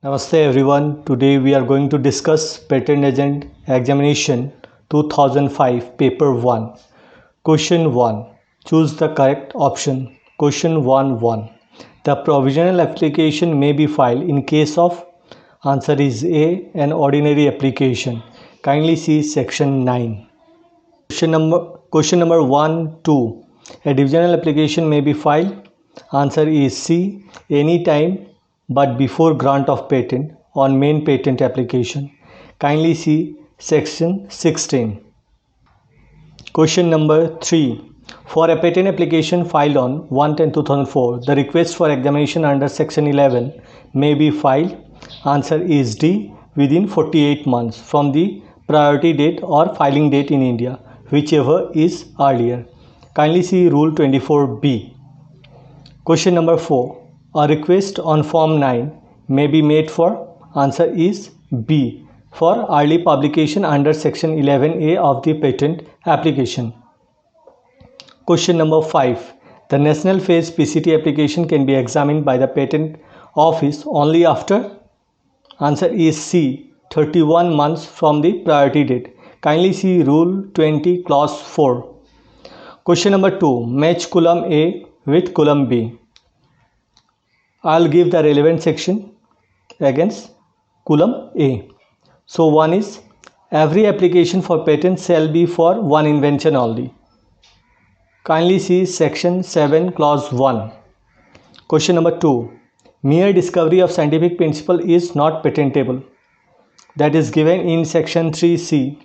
Namaste everyone. Today we are going to discuss Patent Agent Examination 2005 Paper 1. Question 1. Choose the correct option. Question 1. The provisional application may be filed in case of answer is A, an ordinary application. Kindly see section 9. Question number 1, 2. A divisional application may be filed. Answer is C, any time but before grant of patent on main patent application. Kindly see section 16. Question number 3. For a patent application filed on 1/10/2004, the request for examination under section 11 may be filed. Answer is D, within 48 months from the priority date or filing date in India, whichever is earlier. Kindly see Rule 24B. Question number 4. A request on Form 9 may be made for. Answer is B, for early publication under Section 11A of the patent application. Question number 5. The national phase PCT application can be examined by the patent office only after. Answer is C, 31 months from the priority date. Kindly see Rule 20 Clause 4. Question number 2. Match column A with column B. I'll give the relevant section against column A. So one is, every application for patent shall be for one invention only. Kindly see section 7 clause 1. Question number 2. Mere discovery of scientific principle is not patentable. That is given in section 3C.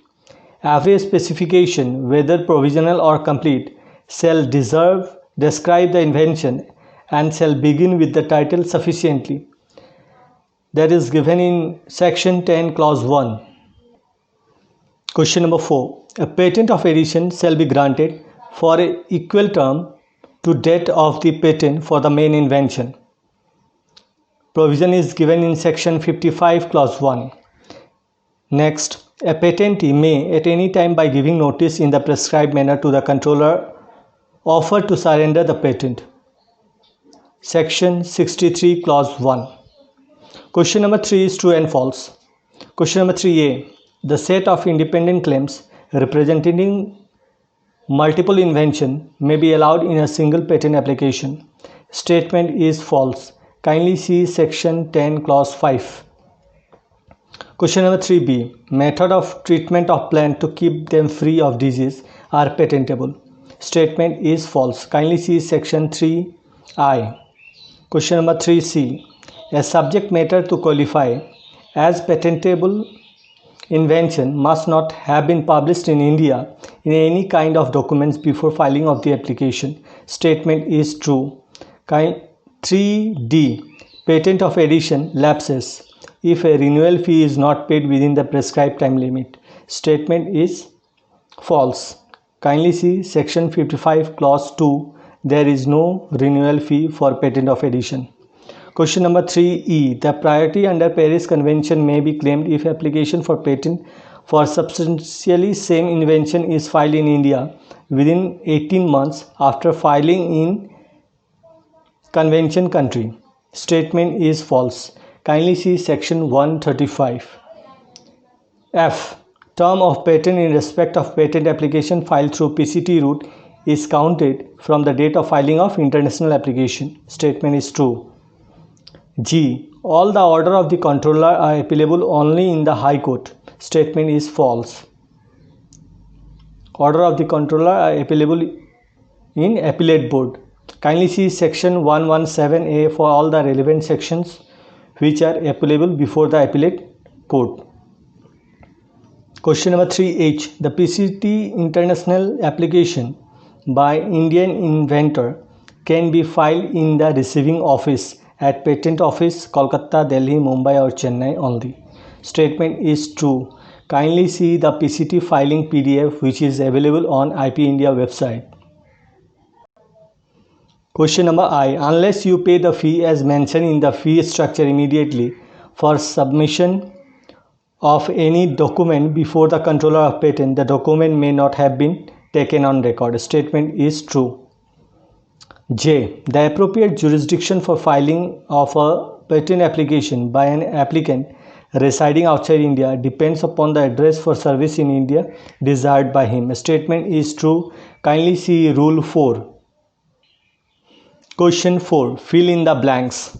Every specification, whether provisional or complete, shall describe the invention and shall begin with the title sufficiently. That is given in section 10 clause 1. Question number 4. A patent of edition shall be granted for an equal term to date of the patent for the main invention. Provision is given in section 55 clause 1. Next, a patentee may at any time by giving notice in the prescribed manner to the controller offer to surrender the patent. Section 63 clause 1. Question number 3 is true and false. Question number 3A. The set of independent claims representing multiple invention may be allowed in a single patent application. Statement is false. Kindly see section 10 clause 5. Question number 3B. Method of treatment of plant to keep them free of disease are patentable. Statement is false. Kindly see section 3I. Question number 3C. A subject matter to qualify as patentable invention must not have been published in India in any kind of documents before filing of the application. Statement is true. 3D. Patent of edition lapses if a renewal fee is not paid within the prescribed time limit. Statement is false. Kindly see section 55 clause 2. There is no renewal fee for patent of edition. Question number 3E. The priority under Paris Convention may be claimed if application for patent for substantially same invention is filed in India within 18 months after filing in convention country. Statement is false. Kindly see section 135. F. Term of patent in respect of patent application filed through PCT route is counted from the date of filing of international application. Statement is true. G. All the order of the controller are appealable only in the High Court. Statement is false. Order of the controller are appealable in Appellate Board. Kindly see section 117A for all the relevant sections which are appealable before the Appellate Court. Question number 3H. The PCT international application by Indian inventor can be filed in the receiving office at Patent Office, Kolkata, Delhi, Mumbai or Chennai only. Statement is true. Kindly see the PCT filing PDF which is available on IP India website. Question number I. Unless you pay the fee as mentioned in the fee structure immediately for submission of any document before the controller of patent, the document may not have been taken on record. Statement is true. J. The appropriate jurisdiction for filing of a patent application by an applicant residing outside India depends upon the address for service in India desired by him. Statement is true. Kindly see Rule 4. Question 4. Fill in the blanks.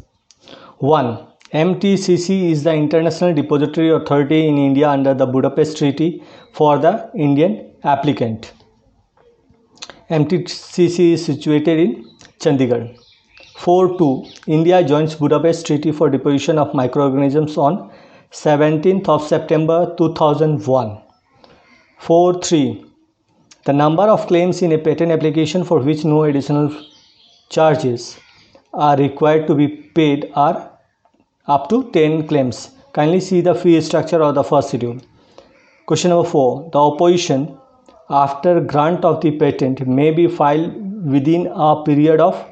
1. MTCC is the International Depository Authority in India under the Budapest Treaty for the Indian applicant. MTCC is situated in Chandigarh. 4.2. India joins Budapest Treaty for Deposition of Microorganisms on 17th of September 2001. 4.3. The number of claims in a patent application for which no additional charges are required to be paid are up to 10 claims. Kindly see the fee structure of the first schedule. Question number 4. The opposition after grant of the patent may be filed within a period of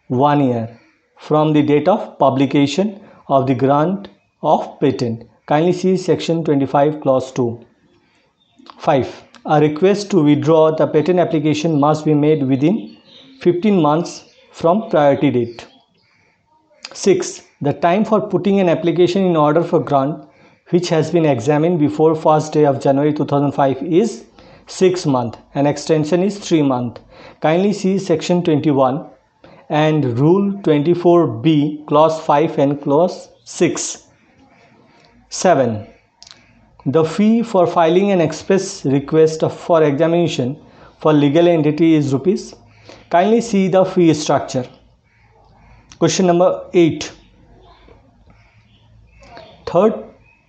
1 year from the date of publication of the grant of patent. Kindly see section 25 clause 2. 5. A request to withdraw the patent application must be made within 15 months from priority date. 6. The time for putting an application in order for grant which has been examined before 1st day of January 2005 is 6 months and extension is 3 months. Kindly see section 21 and rule 24B clause 5 and clause 6. 7. The fee for filing an express request for examination for legal entity is rupees. Kindly see the fee structure. Question number 8. Third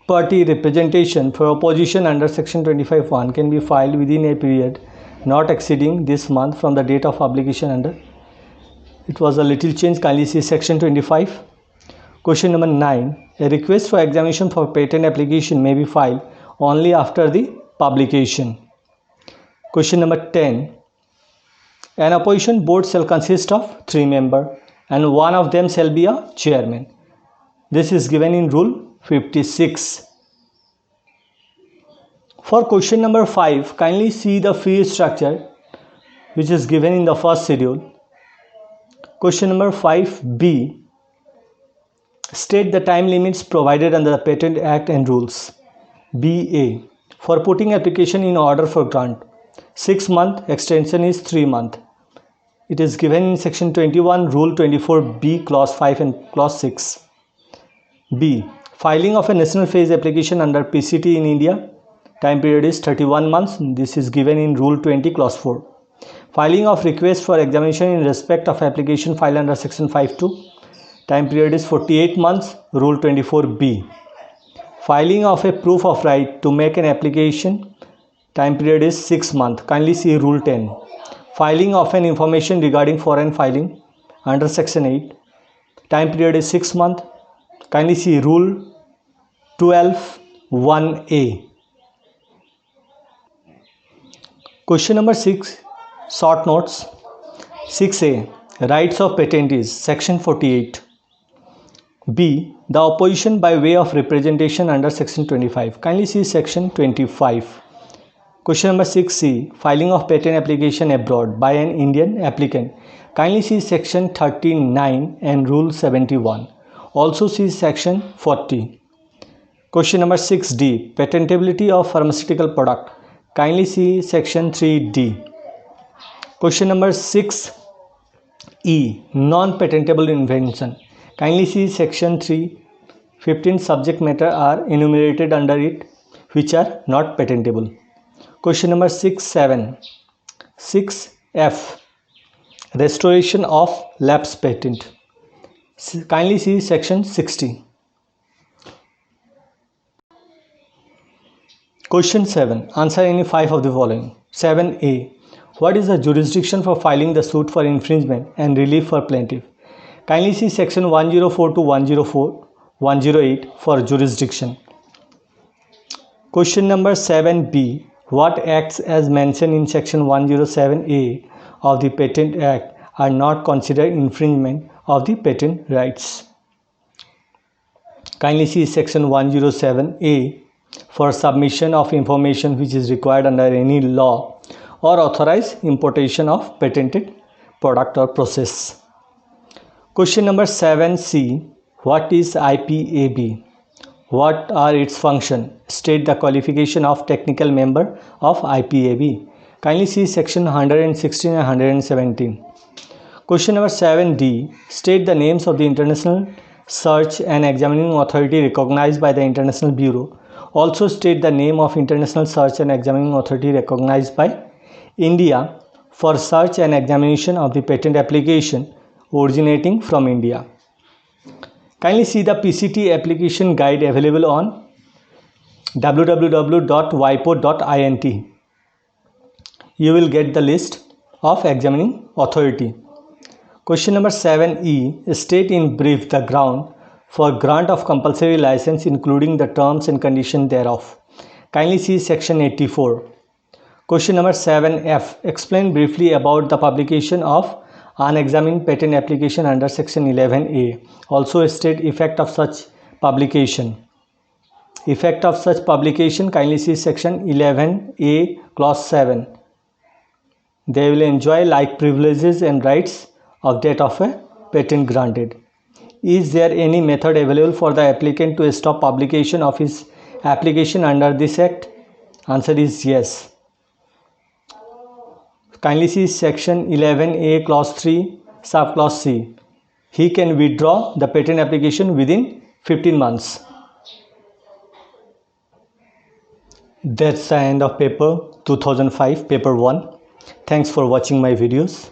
party representation for opposition under section 25(1) can be filed within a period not exceeding this month from the date of publication under. It was a little change. Kindly see section 25. Question number 9. A request for examination for patent application may be filed only after the publication. Question number 10. An opposition board shall consist of 3 members and one of them shall be a chairman. This is given in rule 56. For question number 5, kindly see the fee structure which is given in the first schedule. Question number 5B. State the time limits provided under the Patent Act and rules. BA. For putting application in order for grant, 6 month, extension is 3 month. It is given in section 21, rule 24B, clause 5 and clause 6. B. Filing of a national phase application under PCT in India, time period is 31 months. This is given in rule 20, clause 4. Filing of request for examination in respect of application filed under section 5.2, time period is 48 months, rule 24B. Filing of a proof of right to make an application, time period is 6 months. Kindly see rule 10. Filing of an information regarding foreign filing under section 8, time period is 6 months. Kindly see rule 12(1)(a). Question number 6, short notes. 6a. Rights of patentees, section 48. B. The opposition by way of representation under section 25. Kindly see section 25. Question number 6c. Filing of patent application abroad by an Indian applicant. Kindly see section 39 and rule 71. Also see section 40. Question number 6d. Patentability of pharmaceutical product. Kindly see section 3d. Question number 6e. Non-patentable invention. Kindly see section 3. 15 subject matter are enumerated under it which are not patentable. Question number 6.7. 6f. Restoration of lapsed patent. Kindly see section 60. Question 7. Answer any 5 of the following. 7a. What is the jurisdiction for filing the suit for infringement and relief for plaintiff? Kindly see section 104 to 108 for jurisdiction. Question number 7b. What acts as mentioned in section 107A of the Patent Act are not considered infringement of the patent rights? Kindly see section 107A for submission of information which is required under any law or authorized importation of patented product or process. Question number 7c. What is IPAB? What are its functions? State the qualification of technical member of IPAB. Kindly see section 116 and 117. Question number 7D. State the names of the international search and examining authority recognized by the International Bureau. Also state the name of international search and examining authority recognized by India for search and examination of the patent application originating from India. Kindly see the PCT application guide available on www.wipo.int. You will get the list of examining authority. Question number 7E. State in brief the ground for grant of compulsory license including the terms and conditions thereof. Kindly see section 84. Question number 7F. Explain briefly about the publication of unexamined patent application under section 11A. Also state effect of such publication. Effect of such publication, kindly see section 11A clause 7. They will enjoy like privileges and rights of date of a patent granted. Is there any method available for the applicant to stop publication of his application under this act? Answer is yes. Kindly see section 11A clause 3 subclause C. He can withdraw the patent application within 15 months. That's the end of paper 2005 paper 1. Thanks for watching my videos.